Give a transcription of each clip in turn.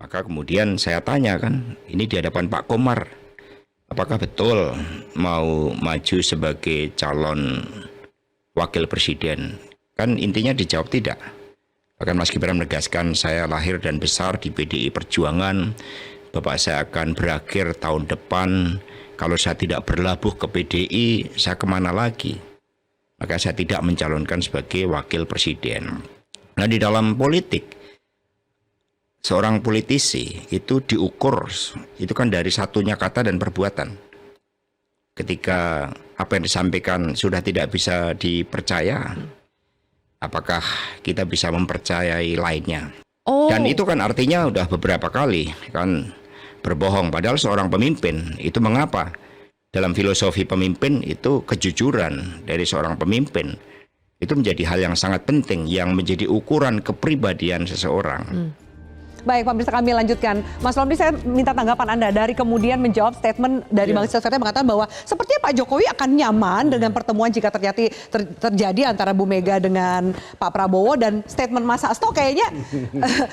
Maka kemudian saya tanya kan, ini di hadapan Pak Komar, apakah betul mau maju sebagai calon wakil presiden? Kan intinya dijawab tidak. Bahkan Mas Gibran menegaskan, saya lahir dan besar di PDI Perjuangan, Bapak saya akan berakhir tahun depan, kalau saya tidak berlabuh ke PDI, saya kemana lagi? Maka saya tidak mencalonkan sebagai wakil presiden. Nah, di dalam politik, seorang politisi itu diukur, itu kan dari satunya kata dan perbuatan. Ketika apa yang disampaikan sudah tidak bisa dipercaya, apakah kita bisa mempercayai lainnya? Dan itu kan artinya udah beberapa kali kan berbohong. Padahal seorang pemimpin itu mengapa? Dalam filosofi pemimpin itu kejujuran dari seorang pemimpin itu menjadi hal yang sangat penting, yang menjadi ukuran kepribadian seseorang. Baik, Pak Mirsa, kami lanjutkan. Mas Romli, saya minta tanggapan Anda dari kemudian menjawab statement dari Bang Silverti mengatakan bahwa sepertinya Pak Jokowi akan nyaman dengan pertemuan jika terjadi antara Bu Mega dengan Pak Prabowo, dan statement Mas Hasto kayaknya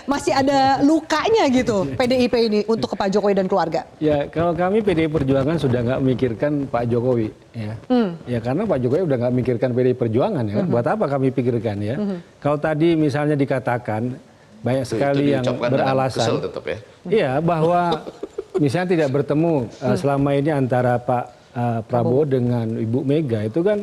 masih ada lukanya gitu PDIP ini untuk ke Pak Jokowi dan keluarga. Ya, kalau kami PDI Perjuangan sudah nggak memikirkan Pak Jokowi, ya. Ya karena Pak Jokowi udah nggak memikirkan PDI Perjuangan, ya. Buat apa kami pikirkan, ya? Kalau tadi misalnya dikatakan banyak sekali yang beralasan, ya? Iya, bahwa misalnya tidak bertemu selama ini antara Pak Prabowo dengan Ibu Mega, itu kan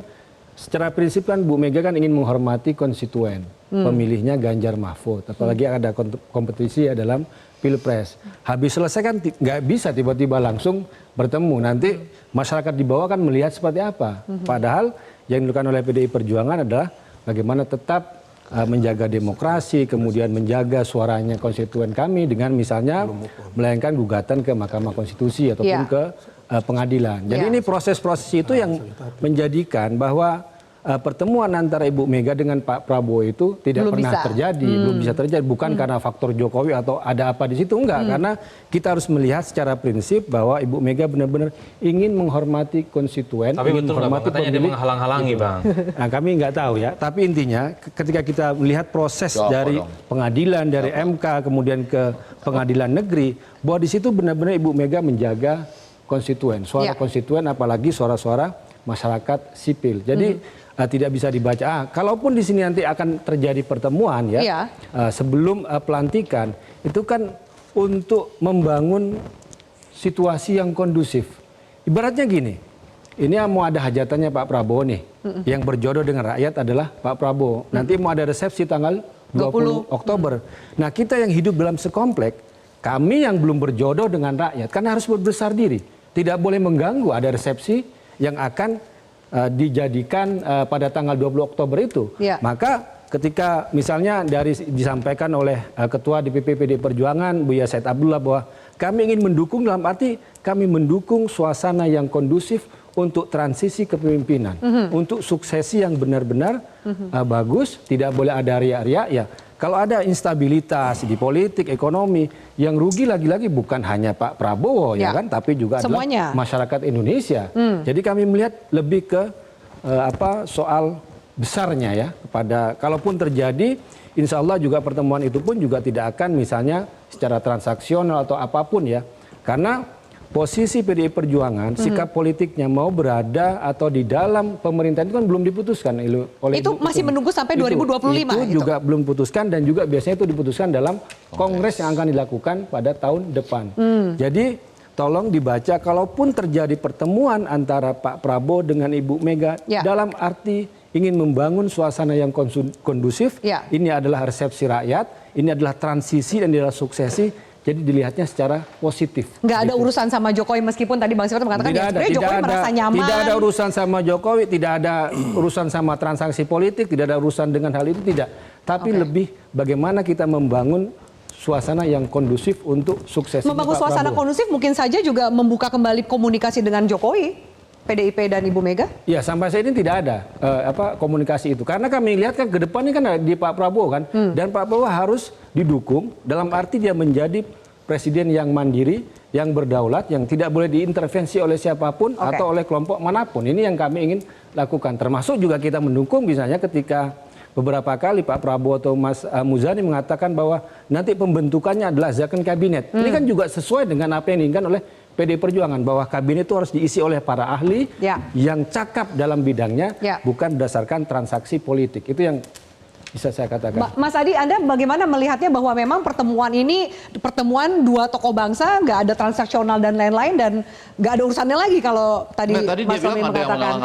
secara prinsip kan Bu Mega kan ingin menghormati konstituen pemilihnya Ganjar Mahfud, apalagi ada kompetisi ya dalam Pilpres. Habis selesai kan nggak bisa tiba-tiba langsung bertemu, nanti masyarakat di bawah kan melihat seperti apa. Padahal yang dilakukan oleh PDI Perjuangan adalah bagaimana tetap menjaga demokrasi, kemudian menjaga suaranya konstituen kami dengan misalnya melayangkan gugatan ke Mahkamah Konstitusi ataupun ke pengadilan. Jadi ini proses-proses itu yang menjadikan bahwa pertemuan antara Ibu Mega dengan Pak Prabowo itu tidak pernah terjadi, belum bisa terjadi. Bukan karena faktor Jokowi atau ada apa di situ, enggak. Karena kita harus melihat secara prinsip bahwa Ibu Mega benar-benar ingin menghormati konstituen, tapi ingin betul menghormati katanya dia menghalang-halangi, Bang. Nah, kami nggak tahu ya. Tapi intinya ketika kita melihat proses dari pengadilan, dari MK, kemudian ke pengadilan negeri, bahwa di situ benar-benar Ibu Mega menjaga konstituen, suara konstituen, apalagi suara-suara masyarakat sipil. Jadi tidak bisa dibaca. Kalaupun di sini nanti akan terjadi pertemuan ya, sebelum pelantikan, itu kan untuk membangun situasi yang kondusif. Ibaratnya gini, ini mau ada hajatannya Pak Prabowo nih, yang berjodoh dengan rakyat adalah Pak Prabowo. Nanti mau ada resepsi tanggal 20 Oktober. Nah, kita yang hidup dalam sekomplek, kami yang belum berjodoh dengan rakyat, kan harus berbesar diri. Tidak boleh mengganggu ada resepsi yang akan dijadikan pada tanggal 20 Oktober itu. Maka ketika misalnya disampaikan oleh Ketua DPP PDI Perjuangan Buya Said Abdullah bahwa kami ingin mendukung, dalam arti kami mendukung suasana yang kondusif untuk transisi kepemimpinan, untuk suksesi yang benar-benar bagus, tidak boleh ada riak-riak ya. Kalau ada instabilitas di politik, ekonomi, yang rugi lagi-lagi bukan hanya Pak Prabowo ya kan, tapi juga adalah masyarakat Indonesia. Jadi kami melihat lebih ke soal besarnya ya, kepada kalaupun terjadi, insya Allah juga pertemuan itu pun juga tidak akan misalnya secara transaksional atau apapun ya, karena posisi PDI Perjuangan, sikap politiknya mau berada atau di dalam pemerintahan itu kan belum diputuskan oleh itu masih menunggu sampai 2025 itu juga belum diputuskan, dan juga biasanya itu diputuskan dalam kongres yang akan dilakukan pada tahun depan. Jadi tolong dibaca, kalaupun terjadi pertemuan antara Pak Prabowo dengan Ibu Mega dalam arti ingin membangun suasana yang kondusif, ini adalah resepsi rakyat, ini adalah transisi dan adalah suksesi. Jadi dilihatnya secara positif. Nggak ada urusan sama Jokowi, meskipun tadi Bang Silverti mengatakan sebenarnya Jokowi merasa nyaman. Tidak ada urusan sama Jokowi, tidak ada urusan sama transaksi politik, tidak ada urusan dengan hal itu, tidak. Tapi lebih bagaimana kita membangun suasana yang kondusif untuk sukses. Membangun suasana kondusif mungkin saja juga membuka kembali komunikasi dengan Jokowi, PDIP dan Ibu Mega? Ya, sampai saat ini tidak ada komunikasi itu. Karena kami lihat kan ke depannya kan di Pak Prabowo kan. Dan Pak Prabowo harus didukung dalam arti dia menjadi presiden yang mandiri, yang berdaulat, yang tidak boleh diintervensi oleh siapapun atau oleh kelompok manapun. Ini yang kami ingin lakukan. Termasuk juga kita mendukung misalnya ketika beberapa kali Pak Prabowo atau Mas Muzani mengatakan bahwa nanti pembentukannya adalah zakon kabinet. Ini kan juga sesuai dengan apa yang diinginkan oleh PD Perjuangan, bahwa kabinet itu harus diisi oleh para ahli yang cakap dalam bidangnya, bukan berdasarkan transaksi politik. Itu yang bisa saya katakan. Mas Adi, Anda bagaimana melihatnya bahwa memang pertemuan ini pertemuan dua tokoh bangsa, nggak ada transaksional dan lain-lain, dan nggak ada urusannya lagi kalau tadi Mas Romi mengatakan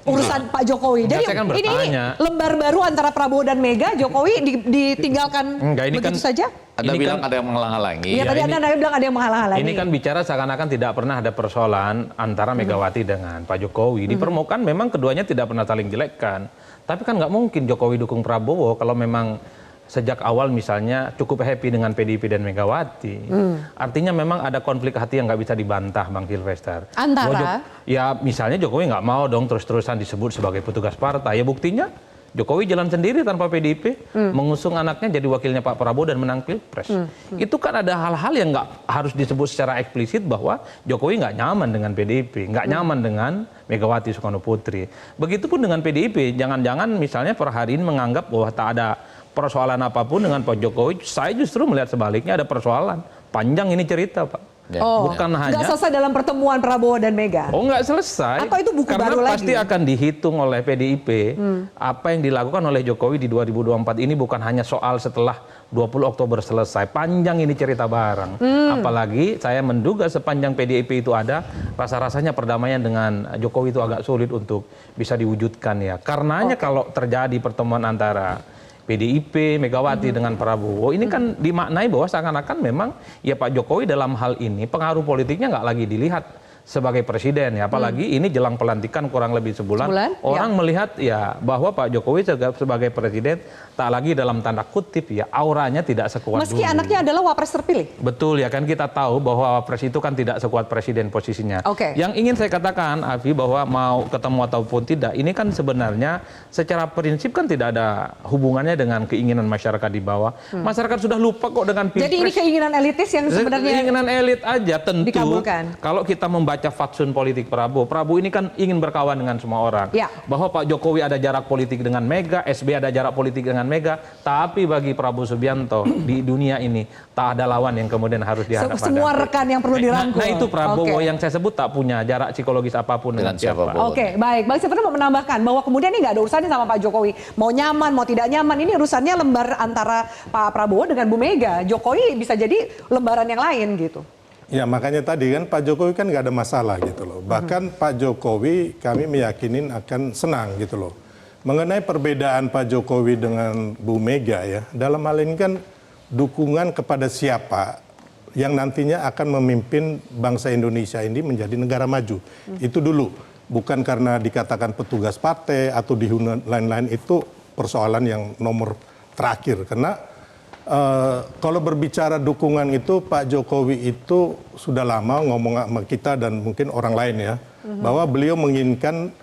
urusan Pak Jokowi. Jadi ini lembar baru antara Prabowo dan Mega, Jokowi ditinggalkan begitu saja? Anda bilang ada yang menghalang-halangi. Iya, tadi Anda bilang ada yang menghalang-halangi. Ini kan bicara seakan-akan tidak pernah ada persoalan antara Megawati dengan Pak Jokowi. Di permukaan memang keduanya tidak pernah saling jelekkan. Tapi kan nggak mungkin Jokowi dukung Prabowo kalau memang sejak awal misalnya cukup happy dengan PDIP dan Megawati. Artinya memang ada konflik hati yang nggak bisa dibantah, Bang Silvester. Antara? Ya misalnya Jokowi nggak mau dong terus-terusan disebut sebagai petugas partai. Ya buktinya Jokowi jalan sendiri tanpa PDIP, mengusung anaknya jadi wakilnya Pak Prabowo dan menang Pilpres. Itu kan ada hal-hal yang nggak harus disebut secara eksplisit bahwa Jokowi nggak nyaman dengan PDIP, nggak nyaman dengan Megawati Soekarno Putri. Begitupun dengan PDIP, jangan-jangan misalnya per hari ini menganggap bahwa tak ada persoalan apapun dengan Pak Jokowi. Saya justru melihat sebaliknya ada persoalan. Panjang ini cerita, Pak. Bukan hanya nggak selesai dalam pertemuan Prabowo dan Mega. Oh, nggak selesai. Atau itu buku karena baru pasti lagi? akan dihitung oleh PDIP apa yang dilakukan oleh Jokowi di 2024 ini bukan hanya soal setelah 20 Oktober selesai. Panjang ini cerita bareng. Apalagi saya menduga sepanjang PDIP itu ada, rasa-rasanya perdamaian dengan Jokowi itu agak sulit untuk bisa diwujudkan ya. Karenanya kalau terjadi pertemuan antara PDIP, Megawati dengan Prabowo, ini kan dimaknai bahwa seakan-akan memang ya Pak Jokowi dalam hal ini pengaruh politiknya nggak lagi dilihat sebagai presiden ya, apalagi ini jelang pelantikan kurang lebih sebulan orang melihat ya bahwa Pak Jokowi sebagai presiden tak lagi dalam tanda kutip ya auranya tidak sekuat meski dulu. Anaknya adalah wapres terpilih. Betul ya, kan kita tahu bahwa wapres itu kan tidak sekuat presiden posisinya. Yang ingin saya katakan Afi, bahwa mau ketemu ataupun tidak, ini kan sebenarnya secara prinsip kan tidak ada hubungannya dengan keinginan masyarakat di bawah. Masyarakat sudah lupa kok dengan Pilpres. Jadi ini keinginan elitis yang sebenarnya keinginan elit aja. Tentu dikabulkan. Kalau kita membaca fatsun politik Prabowo ini kan ingin berkawan dengan semua orang. Bahwa Pak Jokowi ada jarak politik dengan Mega, SBY ada jarak politik dengan Mega, tapi bagi Prabowo Subianto di dunia ini tak ada lawan yang kemudian harus dihadap. Semua rekan yang perlu dirangkul. Nah itu Prabowo yang saya sebut tak punya jarak psikologis apapun dengan siapa. Baik. Bang Silvester mau menambahkan bahwa kemudian ini nggak ada urusannya sama Pak Jokowi. Mau nyaman, mau tidak nyaman, ini urusannya lembar antara Pak Prabowo dengan Bu Mega. Jokowi bisa jadi lembaran yang lain gitu. Ya makanya tadi kan Pak Jokowi kan nggak ada masalah gitu loh. Bahkan Pak Jokowi kami meyakinin akan senang gitu loh. Mengenai perbedaan Pak Jokowi dengan Bu Mega ya, dalam hal ini kan dukungan kepada siapa yang nantinya akan memimpin bangsa Indonesia ini menjadi negara maju. Itu dulu, bukan karena dikatakan petugas partai atau di lain-lain, itu persoalan yang nomor terakhir. Karena kalau berbicara dukungan itu Pak Jokowi itu sudah lama ngomong sama kita dan mungkin orang lain ya, bahwa beliau menginginkan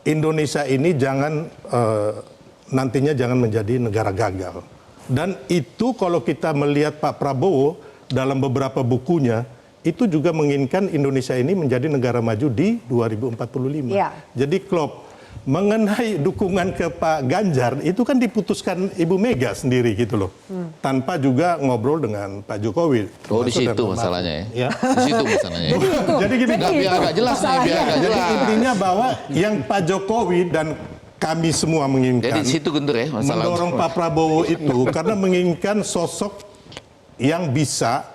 Indonesia ini jangan nantinya jangan menjadi negara gagal. Dan itu kalau kita melihat Pak Prabowo dalam beberapa bukunya itu juga menginginkan Indonesia ini menjadi negara maju di 2045. Jadi klop. Mengenai dukungan ke Pak Ganjar itu kan diputuskan Ibu Mega sendiri gitu loh, tanpa juga ngobrol dengan Pak Jokowi. Oh, di situ masalahnya ya. Di situ masalahnya. Jadi gini, biar agak jelas nih, biar agak jelas. Jadi intinya bahwa yang Pak Jokowi dan kami semua menginginkan, jadi situ Guntur ya, masalah mendorong Pak Prabowo itu karena menginginkan sosok yang bisa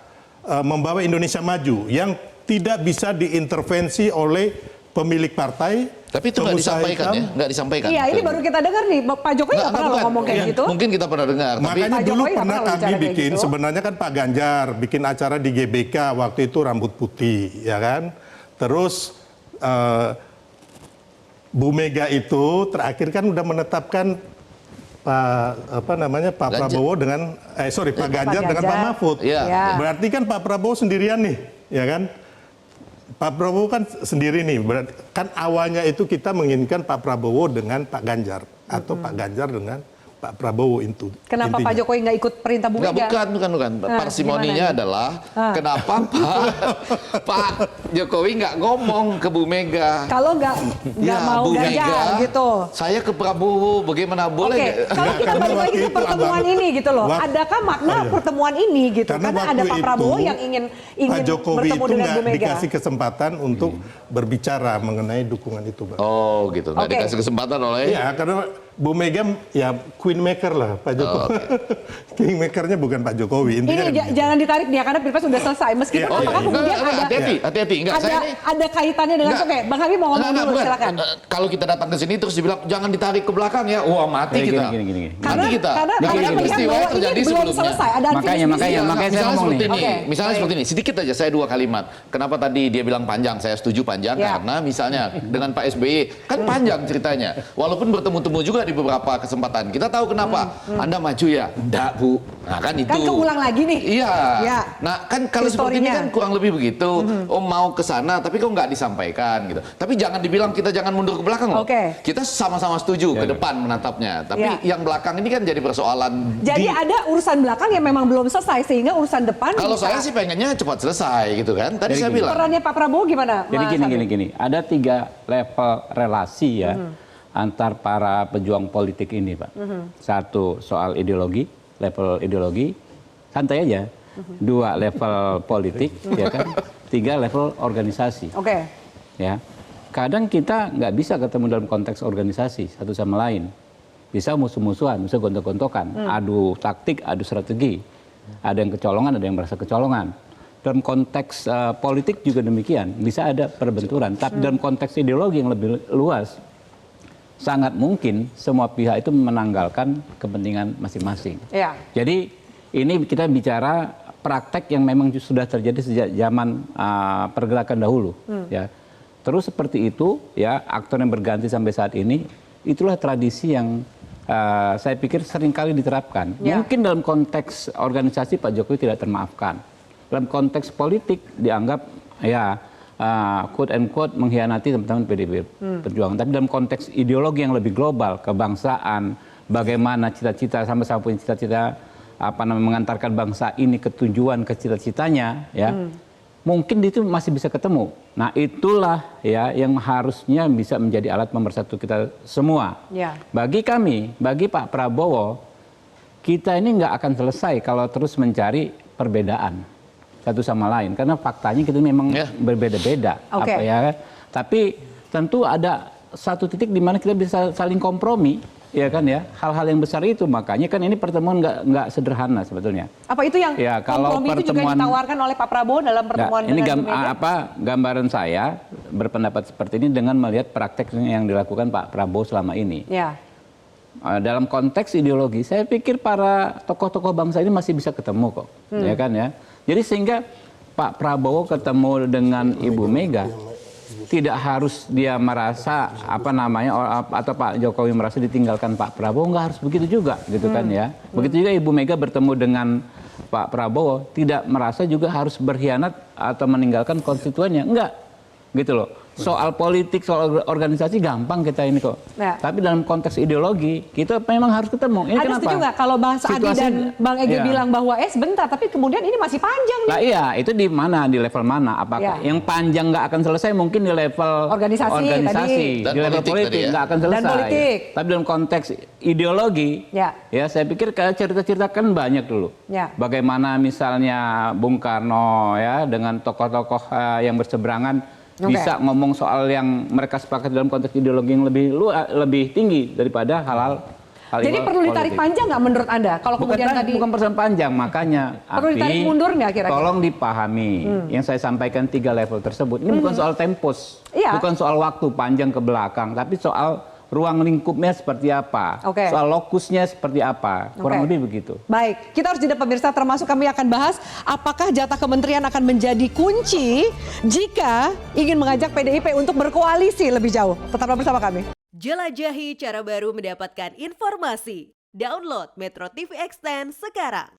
membawa Indonesia maju, yang tidak bisa diintervensi oleh pemilik partai. Tapi itu nggak disampaikan ya, nggak disampaikan. Iya, ini baru kita dengar nih, Pak Jokowi nggak pernah loh ngomong kayak gitu. Mungkin kita pernah dengar. Makanya dulu pernah kami bikin, sebenarnya kan Pak Ganjar bikin acara di GBK waktu itu rambut putih, ya kan. Terus Bu Mega itu terakhir kan udah menetapkan Pak Prabowo dengan Pak Ganjar dengan Pak Mahfud. Berarti kan Pak Prabowo sendirian nih, ya kan. Pak Prabowo kan sendiri nih, berarti kan awalnya itu kita menginginkan Pak Prabowo dengan Pak Ganjar atau Pak Ganjar dengan Pak Prabowo itu. Kenapa intinya. Pak Jokowi nggak ikut perintah Bu Enggak, Mega? bukan. Nah, Parsimoninya gimana nih? adalah kenapa Pak Jokowi nggak ngomong ke Bu Mega. Kalau nggak mau Bu ganjar Mega, gitu. saya ke Prabowo, bagaimana boleh? Oke, nggak? kalau kita Karena balik lagi waktu ke itu pertemuan Abang- ini gitu loh, Wak- adakah makna Oh, iya. pertemuan ini gitu? Karena ada waktu Pak Prabowo itu, yang ingin Pak Jokowi bertemu itu dengan Bu nggak Mega. dikasih kesempatan untuk berbicara mengenai dukungan itu, Bang. Oh gitu, nggak Oke. dikasih kesempatan oleh. Iya, karena Bu Mega ya queen maker lah Pak Jokowi. King makernya bukan Pak Jokowi. Intinya Ini kan gitu. jangan ditarik nih ya, karena Pilpres sudah selesai. Meskipun Iya, apakah iya. kemudian Hati-hati, enggak. ada, Saya ini ada kaitannya dengan Enggak. oke, Bang Habib mau ngomong Enggak, dulu, bukan. silakan. Kalau kita datang ke sini terus dibilang jangan ditarik ke belakang ya, wah mati Gini, kita. gini. Karena Mati kita. karena Nah, melihat peristiwa bahwa yang ini terjadi belum sebelumnya. selesai, ada unfinished Makanya business. saya misalnya ngomong seperti nih. ini, Oke, misalnya baik. seperti ini. Sedikit aja saya 2 kalimat. Kenapa tadi dia bilang panjang? Saya setuju panjang Ya. karena misalnya dengan Pak SBY kan panjang ceritanya. Walaupun bertemu-temu juga di beberapa kesempatan. Kita tahu kenapa Anda maju ya? Enggak, Bu. Nah, kan itu. Kan keulang lagi nih. Iya. Ya. Nah, kan kalau seperti ini Historinya. kan kurang lebih begitu. Oh, mau ke sana tapi kok nggak disampaikan gitu. Tapi jangan dibilang kita jangan mundur ke belakang loh. Oke. Kita sama-sama setuju ke depan menatapnya. Tapi Ya. yang belakang ini kan jadi persoalan. Jadi ada urusan belakang yang memang belum selesai sehingga urusan depan Kalau bisa. saya sih pengennya cepat selesai gitu kan. Tadi Jadi saya gini. bilang. Perannya Pak Prabowo gimana? Jadi Mas Habib? gini. Ada 3 level relasi ya antar para pejuang politik ini, Pak. Satu soal ideologi, level ideologi, santai aja. 2 level politik, ya kan. 3 level organisasi. Oke. Ya, kadang kita nggak bisa ketemu dalam konteks organisasi satu sama lain. Bisa musuh-musuhan, bisa gontok-gontokan, adu taktik, adu strategi. Ada yang kecolongan, ada yang merasa kecolongan. Dalam konteks politik juga demikian, bisa ada perbenturan. Tapi dalam konteks ideologi yang lebih luas, sangat mungkin semua pihak itu menanggalkan kepentingan masing-masing. Ya. Jadi ini kita bicara praktek yang memang sudah terjadi sejak zaman pergerakan dahulu, ya. Terus seperti itu, ya, aktor yang berganti sampai saat ini, itulah tradisi yang saya pikir seringkali diterapkan. Ya. Mungkin dalam konteks organisasi Pak Jokowi tidak termaafkan. Dalam konteks politik dianggap ya quote and quote mengkhianati teman-teman PDIP Perjuangan. Tapi dalam konteks ideologi yang lebih global, kebangsaan, bagaimana cita-cita sama-sama punya cita-cita mengantarkan bangsa ini ke tujuan, ke cita-citanya, ya. Mungkin itu masih bisa ketemu. Nah, itulah ya yang harusnya bisa menjadi alat pemersatu kita semua. Ya. Bagi kami, bagi Pak Prabowo, kita ini nggak akan selesai kalau terus mencari perbedaan satu sama lain, karena faktanya kita memang Ya. berbeda-beda. Oke. Apa ya? Tapi tentu ada satu titik di mana kita bisa saling kompromi, ya kan ya. Hal-hal yang besar itu, makanya kan ini pertemuan nggak sederhana sebetulnya. Apa itu yang Ya, kalau kompromi itu juga pertemuan- ditawarkan oleh Pak Prabowo dalam pertemuan Nah, ini dengan Bu Mega? gambaran saya berpendapat seperti ini dengan melihat praktek yang dilakukan Pak Prabowo selama ini. Ya. Dalam konteks ideologi, saya pikir para tokoh-tokoh bangsa ini masih bisa ketemu kok, ya kan ya. Jadi sehingga Pak Prabowo ketemu dengan Ibu Mega, tidak harus dia merasa atau Pak Jokowi merasa ditinggalkan Pak Prabowo, nggak harus begitu juga, gitu kan ya. Begitu juga Ibu Mega bertemu dengan Pak Prabowo, tidak merasa juga harus berkhianat atau meninggalkan konstituennya, enggak, gitu loh. Soal politik, soal organisasi gampang kita ini kok. Ya. Tapi dalam konteks ideologi kita memang harus ketemu. Ini Anda kenapa? setuju nggak kalau Bang Saadi dan Bang Ege Iya. bilang bahwa sebentar, tapi kemudian ini masih panjang nih. Lah iya, itu di mana, di level mana? Apakah Ya. yang panjang nggak akan selesai mungkin di level Organisasi tadi. Dan di level politik politik tadi ya. nggak akan selesai. Dan politik. Tapi dalam konteks ideologi, Ya. saya pikir kayak cerita-cerita kan banyak dulu. Ya. Bagaimana misalnya Bung Karno ya dengan tokoh-tokoh yang berseberangan Oke. bisa ngomong soal yang mereka sepakat dalam konteks ideologi yang lebih tinggi daripada hal Jadi perlu ditarik politik. panjang nggak menurut Anda? Kalau kemudian tadi Bukan persoalan panjang, makanya Perlu ditarik mundur nggak kira-kira? tolong dipahami yang saya sampaikan 3 level tersebut. Ini bukan soal tempus, Iya. bukan soal waktu panjang ke belakang, tapi soal ruang lingkupnya seperti apa, Oke. soal lokusnya seperti apa, kurang Oke. lebih begitu. Baik, kita harus jeda pemirsa, termasuk kami akan bahas apakah jatah kementerian akan menjadi kunci jika ingin mengajak PDIP untuk berkoalisi lebih jauh. Tetaplah bersama kami. Jelajahi cara baru mendapatkan informasi. Download Metro TV Extend sekarang.